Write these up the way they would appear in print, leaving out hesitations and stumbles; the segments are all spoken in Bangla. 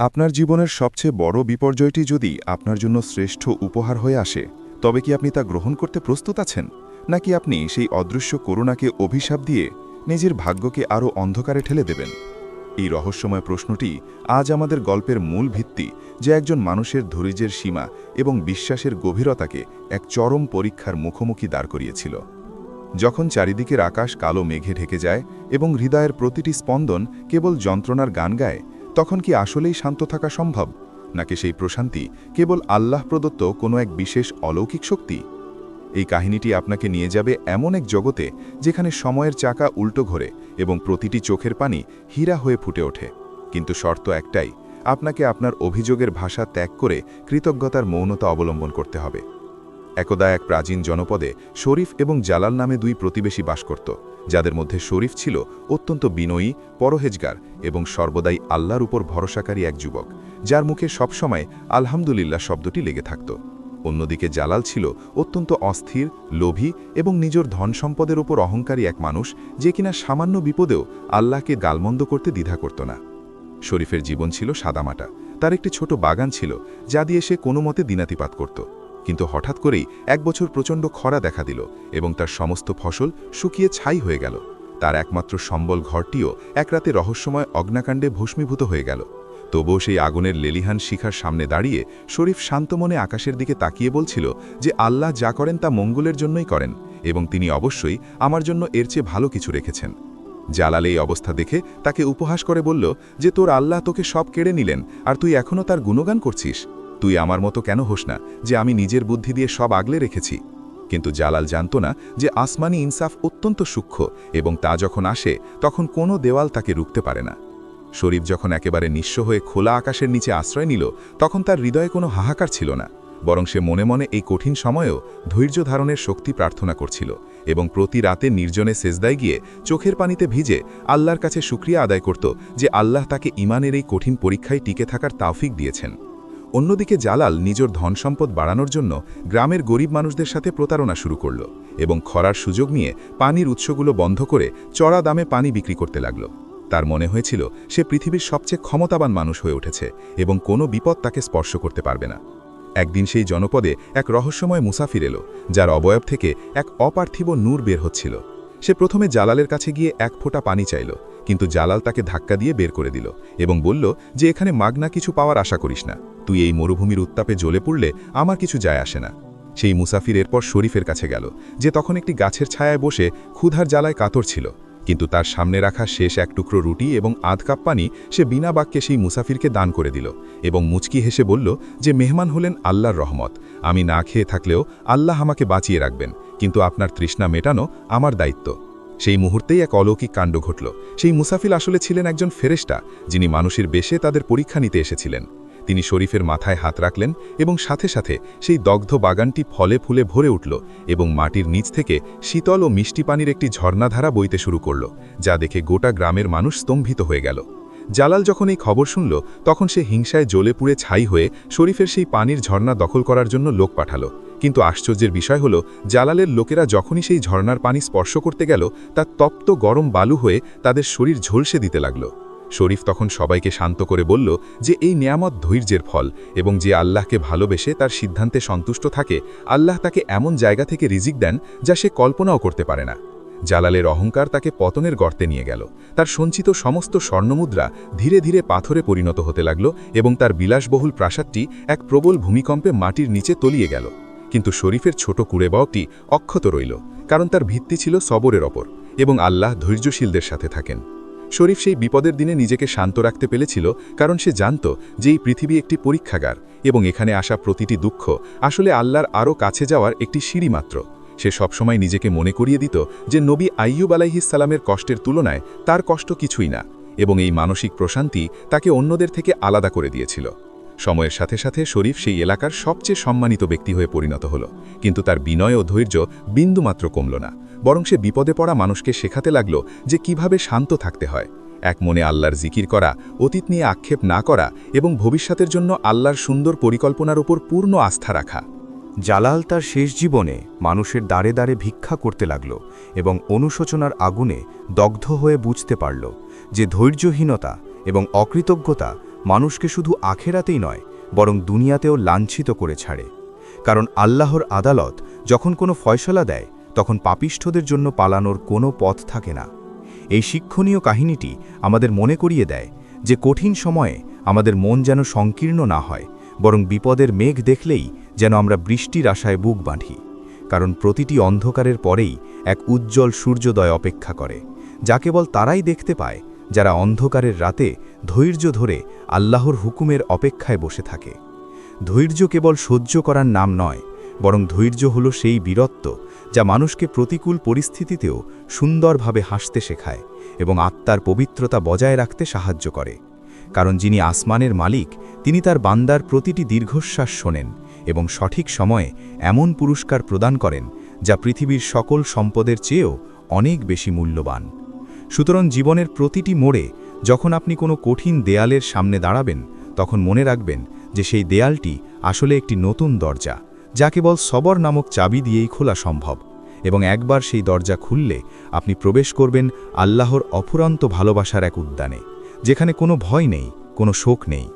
আপনার জীবনের সবচেয়ে বড় বিপর্যয়টি যদি আপনার জন্য শ্রেষ্ঠ উপহার হয়ে আসে, তবে কি আপনি তা গ্রহণ করতে প্রস্তুত আছেন, নাকি আপনি সেই অদৃশ্য করুণাকে অভিশাপ দিয়ে নিজের ভাগ্যকে আরও অন্ধকারে ঠেলে দেবেন? এই রহস্যময় প্রশ্নটি আজ আমাদের গল্পের মূল ভিত্তি, যে একজন মানুষের ধৈর্যের সীমা এবং বিশ্বাসের গভীরতাকে এক চরম পরীক্ষার মুখোমুখি দাঁড় করিয়েছিল। যখন চারিদিকের আকাশ কালো মেঘে ঢেকে যায় এবং হৃদয়ের প্রতিটি স্পন্দন কেবল যন্ত্রণার গান গায়, তখন কি আসলেই শান্ত থাকা সম্ভব, নাকি সেই প্রশান্তি কেবল আল্লাহ প্রদত্ত কোনো এক বিশেষ অলৌকিক শক্তি? এই কাহিনীটি আপনাকে নিয়ে যাবে এমন এক জগতে যেখানে সময়ের চাকা উল্টো ঘোরে এবং প্রতিটি চোখের পানি হীরা হয়ে ফুটে ওঠে। কিন্তু শর্ত একটাই, আপনাকে আপনার অভিযোগের ভাষা ত্যাগ করে কৃতজ্ঞতার মৌনতা অবলম্বন করতে হবে। একদা এক প্রাচীন জনপদে শরীফ এবং জালাল নামে দুই প্রতিবেশী বাস করত, যাদের মধ্যে শরীফ ছিল অত্যন্ত বিনয়ী, পরহেজগার এবং সর্বদাই আল্লাহর উপর ভরসাকারী এক যুবক, যার মুখে সবসময় আলহামদুলিল্লাহ শব্দটি লেগে থাকত। অন্যদিকে জালাল ছিল অত্যন্ত অস্থির, লোভী এবং নিজের ধন সম্পদের উপর অহংকারী এক মানুষ, যে কিনা সামান্য বিপদেও আল্লাহকে গালমন্দ করতে দ্বিধা করত না। শরীফের জীবন ছিল সাদামাটা। তার একটি ছোট বাগান ছিল, যা দিয়ে সে কোনো মতে দিনাতিপাত করত। কিন্তু হঠাৎ করেই এক বছর প্রচণ্ড খরা দেখা দিল এবং তার সমস্ত ফসল শুকিয়ে ছাই হয়ে গেল। তার একমাত্র সম্বল ঘরটিও এক রাতে রহস্যময় অগ্নাকাণ্ডে ভস্মীভূত হয়ে গেল। তবুও সেই আগুনের লেলিহান শিখার সামনে দাঁড়িয়ে শরীফ শান্ত মনে আকাশের দিকে তাকিয়ে বলছিল যে আল্লাহ যা করেন তা মঙ্গলের জন্যই করেন এবং তিনি অবশ্যই আমার জন্য এর চেয়ে ভালো কিছু রেখেছেন। জালাল এই অবস্থা দেখে তাকে উপহাস করে বলল যে তোর আল্লাহ তোকে সব কেড়ে নিলেন, আর তুই এখনও তার গুণগান করছিস। তুই আমার মতো কেন হোস না যে আমি নিজের বুদ্ধি দিয়ে সব আগলে রেখেছি? কিন্তু জালাল জানত না যে আসমানি ইনসাফ অত্যন্ত সূক্ষ্ম এবং তা যখন আসে তখন কোনো দেওয়াল তাকে রুখতে পারে না। শরীফ যখন একেবারে নিঃস্ব হয়ে খোলা আকাশের নিচে আশ্রয় নিল, তখন তার হৃদয়ে কোনো হাহাকার ছিল না, বরং সে মনে মনে এই কঠিন সময়েও ধৈর্য ধারণের শক্তি প্রার্থনা করছিল এবং প্রতি রাতে নির্জনে সেজদায় গিয়ে চোখের পানিতে ভিজে আল্লাহর কাছে শুকরিয়া আদায় করত যে আল্লাহ তাকে ঈমানের এই কঠিন পরীক্ষায় টিকে থাকার তাওফিক দিয়েছেন। অন্যদিকে জালাল নিজের ধন সম্পদ বাড়ানোর জন্য গ্রামের গরিব মানুষদের সাথে প্রতারণা শুরু করল এবং খরার সুযোগ নিয়ে পানির উৎসগুলো বন্ধ করে চড়া দামে পানি বিক্রি করতে লাগল। তার মনে হয়েছিল সে পৃথিবীর সবচেয়ে ক্ষমতাবান মানুষ হয়ে উঠেছে এবং কোনো বিপদ তাকে স্পর্শ করতে পারবে না। একদিন সেই জনপদে এক রহস্যময় মুসাফির এলো, যার অবয়ব থেকে এক অপার্থিব নূর বের হচ্ছিল। সে প্রথমে জালালের কাছে গিয়ে এক ফোঁটা পানি চাইল, কিন্তু জালাল তাকে ধাক্কা দিয়ে বের করে দিল এবং বলল যে এখানে মাগনা কিছু পাওয়ার আশা করিস না, তুই এই মরুভূমির উত্তাপে জ্বলে পড়লে আমার কিছু যায় আসে না। সেই মুসাফির এরপর শরীফের কাছে গেল, যে তখন একটি গাছের ছায়ায় বসে ক্ষুধার জ্বালায় কাতর ছিল। কিন্তু তার সামনে রাখা শেষ এক টুকরো রুটি এবং আধ কাপ পানি সে বিনা বাক্যে সেই মুসাফিরকে দান করে দিল এবং মুচকি হেসে বলল যে মেহমান হলেন আল্লাহর রহমত, আমি না খেয়ে থাকলেও আল্লাহ আমাকে বাঁচিয়ে রাখবেন, কিন্তু আপনার তৃষ্ণা মেটানো আমার দায়িত্ব। সেই মুহূর্তেই এক অলৌকিক কাণ্ড ঘটল। সেই মুসাফির আসলে ছিলেন একজন ফেরেশতা, যিনি মানুষের বেশে তাদের পরীক্ষা নিতে এসেছিলেন। তিনি শরীফের মাথায় হাত রাখলেন এবং সাথে সাথে সেই দগ্ধ বাগানটি ফলে ফুলে ভরে উঠল এবং মাটির নিচ থেকে শীতল ও মিষ্টি পানির একটি ঝর্ণাধারা বইতে শুরু করল, যা দেখে গোটা গ্রামের মানুষ স্তম্ভিত হয়ে গেল। জালাল যখন এই খবর শুনল, তখন সে হিংসায় জ্বলে পুড়ে ছাই হয়ে শরীফের সেই পানির ঝর্ণা দখল করার জন্য লোক পাঠালো। কিন্তু আশ্চর্যের বিষয় হলো, জালালের লোকেরা যখনই সেই ঝর্ণার পানি স্পর্শ করতে গেল, তা তপ্ত গরম বালু হয়ে তাদের শরীর ঝলসে দিতে লাগল। শরীফ তখন সবাইকে শান্ত করে বলল যে এই নিয়ামত ধৈর্যের ফল এবং যে আল্লাহকে ভালোবেসে তার সিদ্ধান্তে সন্তুষ্ট থাকে, আল্লাহ তাকে এমন জায়গা থেকে রিজিক দেন যা সে কল্পনাও করতে পারে না। জালালের অহংকার তাকে পতনের গর্তে নিয়ে গেল। তার সঞ্চিত সমস্ত স্বর্ণমুদ্রা ধীরে ধীরে পাথরে পরিণত হতে লাগল এবং তার বিলাসবহুল প্রাসাদটি এক প্রবল ভূমিকম্পে মাটির নিচে তলিয়ে গেল। কিন্তু শরীফের ছোট কুঁড়েবাওটি অক্ষত রইল, কারণ তার ভিত্তি ছিল সবরের ওপর এবং আল্লাহ ধৈর্যশীলদের সাথে থাকেন। শরীফ সেই বিপদের দিনে নিজেকে শান্ত রাখতে পেরেছিল, কারণ সে জানত যে এই পৃথিবী একটি পরীক্ষাগার এবং এখানে আসা প্রতিটি দুঃখ আসলে আল্লাহর আরও কাছে যাওয়ার একটি সিঁড়ি মাত্র। সে সবসময় নিজেকে মনে করিয়ে দিত যে নবী আইয়ুব আলাইহিস সালামের কষ্টের তুলনায় তার কষ্ট কিছুই না, এবং এই মানসিক প্রশান্তি তাকে অন্যদের থেকে আলাদা করে দিয়েছিল। সময়ের সাথে সাথে শরীফ সেই এলাকার সবচেয়ে সম্মানিত ব্যক্তি হয়ে পরিণত হল, কিন্তু তার বিনয় ও ধৈর্য বিন্দুমাত্র কমল না, বরং সে বিপদে পড়া মানুষকে শেখাতে লাগল যে কিভাবে শান্ত থাকতে হয়, এক মনে আল্লাহর জিকির করা, অতীত নিয়ে আক্ষেপ না করা এবং ভবিষ্যতের জন্য আল্লাহর সুন্দর পরিকল্পনার উপর পূর্ণ আস্থা রাখা। জালাল তার শেষ জীবনে মানুষের দ্বারে দ্বারে ভিক্ষা করতে লাগল এবং অনুশোচনার আগুনে দগ্ধ হয়ে বুঝতে পারল যে ধৈর্যহীনতা এবং অকৃতজ্ঞতা মানুষকে শুধু আখেরাতেই নয় বরং দুনিয়াতেও লাঞ্ছিত করে ছাড়ে। কারণ আল্লাহর আদালত যখন কোনো ফয়সালা দেয় তখন পাপিষ্ঠদের জন্য পালানোর কোনো পথ থাকে না। এই শিক্ষণীয় কাহিনীটি আমাদের মনে করিয়ে দেয় যে কঠিন সময়ে আমাদের মন যেন সংকীর্ণ না হয়, বরং বিপদের মেঘ দেখলেই যেন আমরা বৃষ্টির আশায় বুক বাঁধি। কারণ প্রতিটি অন্ধকারের পরেই এক উজ্জ্বল সূর্যোদয় অপেক্ষা করে, যা কেবল তারাই দেখতে পায় যারা অন্ধকারের রাতে ধৈর্য ধরে আল্লাহর হুকুমের অপেক্ষায় বসে থাকে। ধৈর্য কেবল সহ্য করার নাম নয়, বরং ধৈর্য হলো সেই বীরত্ব যা মানুষকে প্রতিকূল পরিস্থিতিতেও সুন্দরভাবে হাসতে শেখায় এবং আত্মার পবিত্রতা বজায় রাখতে সাহায্য করে। কারণ যিনি আসমানের মালিক, তিনি তার বান্দার প্রতিটি দীর্ঘশ্বাস শোনেন এবং সঠিক সময়ে এমন পুরস্কার প্রদান করেন যা পৃথিবীর সকল সম্পদের চেয়েও অনেক বেশি মূল্যবান। সুতরাং জীবনের প্রতিটি মোড়ে যখন আপনি কোনো কঠিন দেয়ালের সামনে দাঁড়াবেন, তখন মনে রাখবেন যে সেই দেয়ালটি আসলে একটি নতুন দরজা, যা কেবল সবর নামক চাবি দিয়েই খোলা সম্ভব। এবং একবার সেই দরজা খুললে আপনি প্রবেশ করবেন আল্লাহর অফুরন্ত ভালোবাসার এক উদ্যানে, যেখানে কোনো ভয় নেই, কোনো শোক নেই।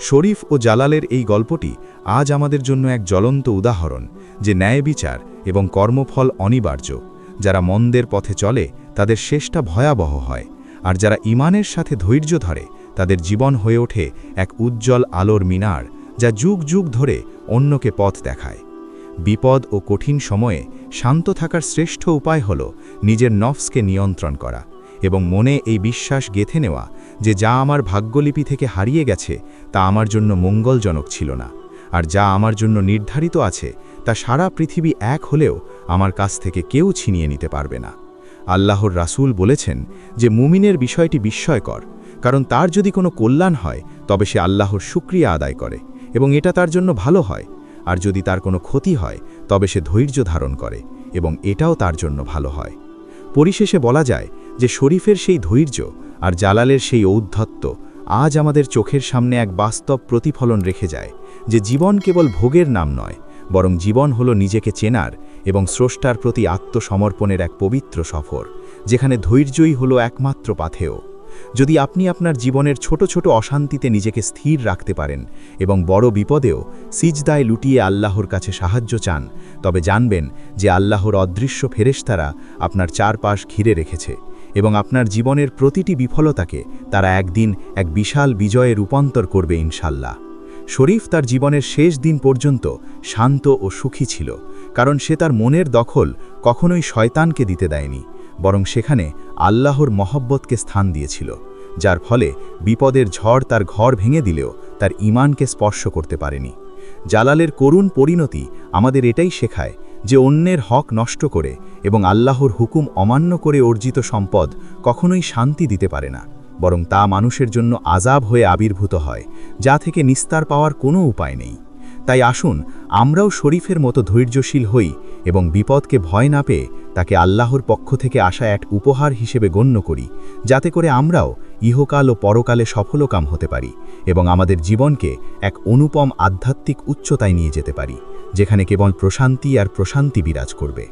শরীফ ও জালালের এই গল্পটি আজ আমাদের জন্য এক জ্বলন্ত উদাহরণ যে ন্যায় বিচার এবং কর্মফল অনিবার্য। যারা মন্দের পথে চলে তাদের শেষটা ভয়াবহ হয়, আর যারা ঈমানের সাথে ধৈর্য ধরে তাদের জীবন হয়ে ওঠে এক উজ্জ্বল আলোর মিনার, যা যুগ যুগ ধরে অন্যকে পথ দেখায়। বিপদ ও কঠিন সময়ে শান্ত থাকার শ্রেষ্ঠ উপায় হল নিজের নফসকে নিয়ন্ত্রণ করা এবং মনে এই বিশ্বাস গেঁথে নেওয়া যে যা আমার ভাগ্যলিপি থেকে হারিয়ে গেছে তা আমার জন্য মঙ্গলজনক ছিল না, আর যা আমার জন্য নির্ধারিত আছে তা সারা পৃথিবী এক হলেও আমার কাছ থেকে কেউ ছিনিয়ে নিতে পারবে না। আল্লাহর রাসূল বলেছেন যে মুমিনের বিষয়টি বিস্ময়কর, কারণ তার যদি কোনো কল্যাণ হয় তবে সে আল্লাহর শুকরিয়া আদায় করে এবং এটা তার জন্য ভালো হয়, আর যদি তার কোনো ক্ষতি হয় তবে সে ধৈর্য ধারণ করে এবং এটাও তার জন্য ভালো হয়। পরিশেষে বলা যায় যে শরীফের সেই ধৈর্য আর জালালের সেই ঔদ্ধত্য আজ আমাদের চোখের সামনে এক বাস্তব প্রতিফলন রেখে যায় যে জীবন কেবল ভোগের নাম নয়, বরং জীবন হলো নিজেকে চেনার এবং স্রষ্টার প্রতি আত্মসমর্পণের এক পবিত্র সফর, যেখানে ধৈর্যই হলো একমাত্র পাথেয়। যদি আপনি আপনার জীবনের ছোট ছোট অশান্তিতে নিজেকে স্থির রাখতে পারেন এবং বড় বিপদেও সিজদায় লুটিয়ে আল্লাহর কাছে সাহায্য চান, তবে জানবেন যে আল্লাহর অদৃশ্য ফেরেশতারা আপনার চারপাশ ঘিরে রেখেছে এবং আপনার জীবনের প্রতিটি বিফলতাকে তারা একদিন এক বিশাল বিজয়ে রূপান্তর করবে ইনশাল্লাহ। শরীফ তার জীবনের শেষ দিন পর্যন্ত শান্ত ও সুখী ছিল, কারণ সে তার মনের দখল কখনোই শয়তানকে দিতে দেয়নি, বরং সেখানে আল্লাহর মহব্বতকে স্থান দিয়েছিল, যার ফলে বিপদের ঝড় তার ঘর ভেঙে দিলেও তার ঈমানকে স্পর্শ করতে পারেনি। জালালের করুণ পরিণতি আমাদের এটাই শেখায় যে অন্যের হক নষ্ট করে এবং আল্লাহর হুকুম অমান্য করে অর্জিত সম্পদ কখনোই শান্তি দিতে পারে না, বরং তা মানুষের জন্য আযাব হয়ে আবির্ভূত হয়, যা থেকে নিস্তার পাওয়ার কোনো উপায় নেই। তাই আসুন আমরাও শরীফের মতো ধৈর্যশীল হই এবং বিপদকে ভয় না পেয়ে তাকে আল্লাহর পক্ষ থেকে আসা এক উপহার হিসেবে গণ্য করি, যাতে করে আমরাও ইহকাল ও পরকালে সফলকাম হতে পারি এবং আমাদের জীবনকে এক অনুপম আধ্যাত্মিক উচ্চতায় নিয়ে যেতে পারি, যেখানে কেবল প্রশান্তি আর প্রশান্তি বিরাজ করবে।